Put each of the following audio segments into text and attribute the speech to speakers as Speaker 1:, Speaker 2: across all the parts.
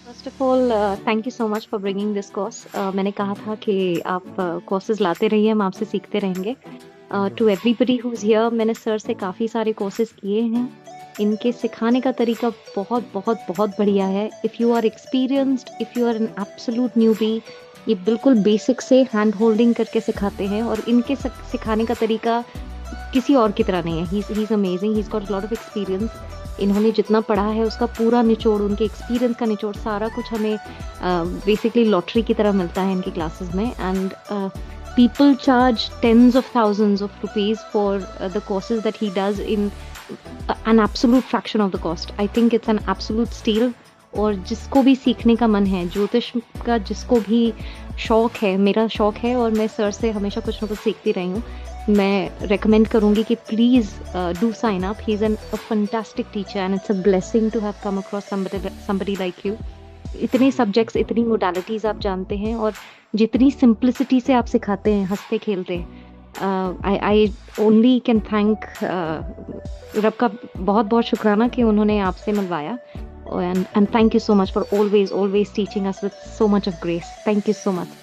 Speaker 1: First of all thank you so much for bringing this course. मैंने कहा था कि आप कोर्सेज लाते रहिए, हम आपसे सीखते रहेंगे। To everybody who is here, मैंने सर से काफ़ी सारे कोर्सेज किए हैं। इनके सिखाने का तरीका बहुत बहुत बहुत बढ़िया है। If you are experienced, if you are an absolute newbie, ये बिल्कुल बेसिक से हैंड होल्डिंग करके सिखाते हैं, और इनके सिखाने का तरीका किसी और की तरह नहीं है। He is amazing, he is got a lot of experience. इन्होंने जितना पढ़ा है उसका पूरा निचोड़, उनके एक्सपीरियंस का निचोड़ सारा कुछ हमें बेसिकली लॉटरी की तरह मिलता है इनकी क्लासेस में। And people charge tens of thousands of rupees for the courses that he does in an absolute fraction of the cost. I think it's an absolute steal. और जिसको भी सीखने का मन है ज्योतिष का, जिसको भी शौक है, मेरा शौक है और मैं सर से हमेशा कुछ ना कुछ सीखती रही हूँ, मैं रेकमेंड करूँगी कि please do sign up. He is an a fantastic teacher and it's a blessing to have come across somebody like you. इतने सब्जेक्ट्स, इतनी मोडालिटीज़ आप जानते हैं, और जितनी सिंप्लिसिटी से आप सिखाते हैं हंसते खेलते, आई ओनली कैन थैंक रब का बहुत बहुत शुक्राना कि उन्होंने आपसे मिलवाया। And thank you so much for always always teaching us with so much of grace. Thank you so much.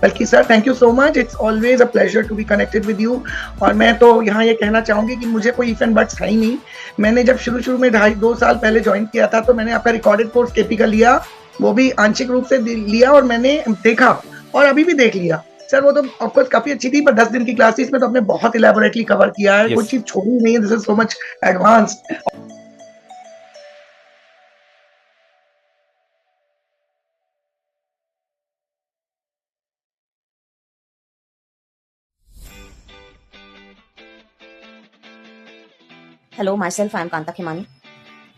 Speaker 2: बल्कि sir thank you so much, it's always a pleasure to be connected with you. और मैं तो यहाँ ये कहना चाहूँगी कि मुझे कोई इफ एंड बट्स है ही नहीं। मैंने जब शुरू में 2.5 साल पहले ज्वाइन किया था, तो मैंने आपका रिकॉर्डेड कोर्स केपी का लिया, वो भी आंशिक रूप से लिया, और मैंने देखा और अभी भी देख लिया। सर वो तो ऑफकोर्स काफी अच्छी थी, पर 10 दिन की क्लासेस में तो आपने बहुत इलेबोरेटली कवर किया है, कोई चीज छोड़ी नहीं है। This is so much advanced.
Speaker 3: Hello, my self I am Kanta Khemani.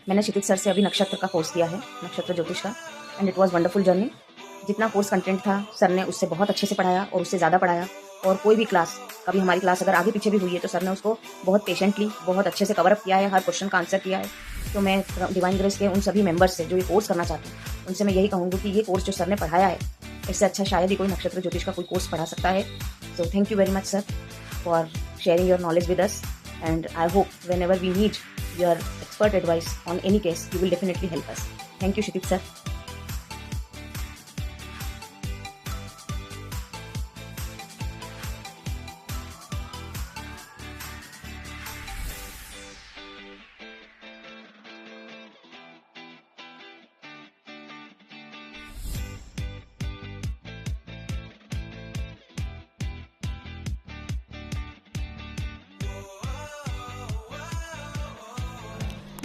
Speaker 3: मैंने क्षितिज सर से अभी नक्षत्र का कोर्स किया है, नक्षत्र ज्योतिष का, and it was wonderful journey. जितना कोर्स कंटेंट था सर ने उससे बहुत अच्छे से पढ़ाया और उससे ज़्यादा पढ़ाया। और कोई भी क्लास, कभी हमारी क्लास अगर आगे पीछे भी हुई है तो सर ने उसको बहुत पेशेंटली, बहुत अच्छे से कवर अप किया है, हर क्वेश्चन का आंसर किया है। तो मैं डिवाइन ग्रेस के उन सभी मेंबर्स से जो ये कोर्स करना चाहते हैं, उनसे मैं यही कहूँगी कि ये कोर्स जो सर ने पढ़ाया है, इससे अच्छा शायद ही कोई नक्षत्र ज्योतिष का कोई कोर्स पढ़ा सकता है। So thank you very much sir for sharing your knowledge with us, and I hope whenever we need your expert advice on any case, you will definitely help us. Thank you, Kshitij sir.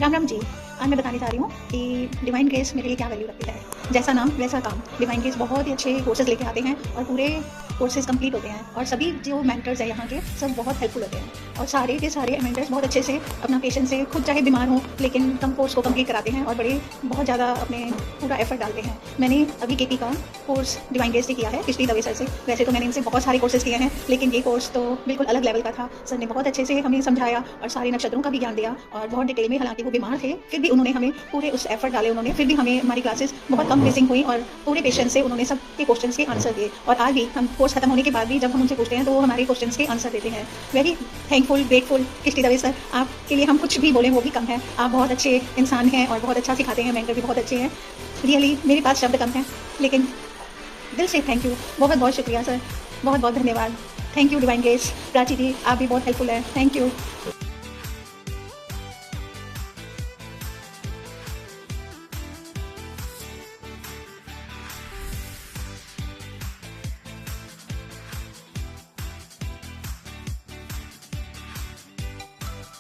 Speaker 4: Ram Ram ji. आज मैं बताने जा रही हूँ कि divine grace मेरे लिए क्या वैल्यू रखती है। जैसा नाम वैसा काम। डिवाइन ग्रेस बहुत ही अच्छे कोर्सेज लेके आते हैं और पूरे कोर्सेज कंप्लीट होते हैं, और सभी जो मेंटर्स हैं यहाँ के सब बहुत हेल्पफुल होते हैं, और सारे के सारे मेंटर्स बहुत अच्छे से अपना पेशेंट से, खुद चाहे बीमार हो लेकिन कम कोर्स को कंप्लीट कराते हैं और बहुत ज़्यादा अपने पूरा एफर्ट डालते हैं। मैंने अभी केपी का कोर्स डिवाइन ग्रेस से किया है, पिछली दवे सर से। वैसे तो मैंने इनसे बहुत सारे कोर्सेज किए हैं, लेकिन ये कोर्स तो बिल्कुल अलग लेवल का था। सर ने बहुत अच्छे से हमें समझाया और सारे नक्षत्रों का भी ज्ञान दिया, और बहुत डिटेल में। हालांकि वो बीमार थे, फिर भी उन्होंने हमें पूरे उस एफर्ट डाले उन्होंने, फिर भी हमें हमारी क्लासेस बहुत कम मिसिंग हुई और पूरे पेशेंट से उन्होंने सबके क्वेश्चंस के आंसर दिए। और आज भी हम कोर्स खत्म होने के बाद भी जब हम उनसे पूछते हैं तो वो हमारे क्वेश्चंस के आंसर देते हैं। वेरी थैंकफुल, ग्रेटफुल कृष्टि दवे सर। आपके लिए हम कुछ भी बोलें वो भी कम है। आप बहुत अच्छे इंसान हैं और बहुत अच्छा सिखाते हैं, मेंटर भी बहुत अच्छे हैं। रियली मेरे पास शब्द कम हैं, लेकिन दिल से थैंक यू, बहुत बहुत शुक्रिया सर, बहुत बहुत धन्यवाद। Thank you divine grace. Prachi ji आप भी बहुत हेल्पफुल है, थैंक यू।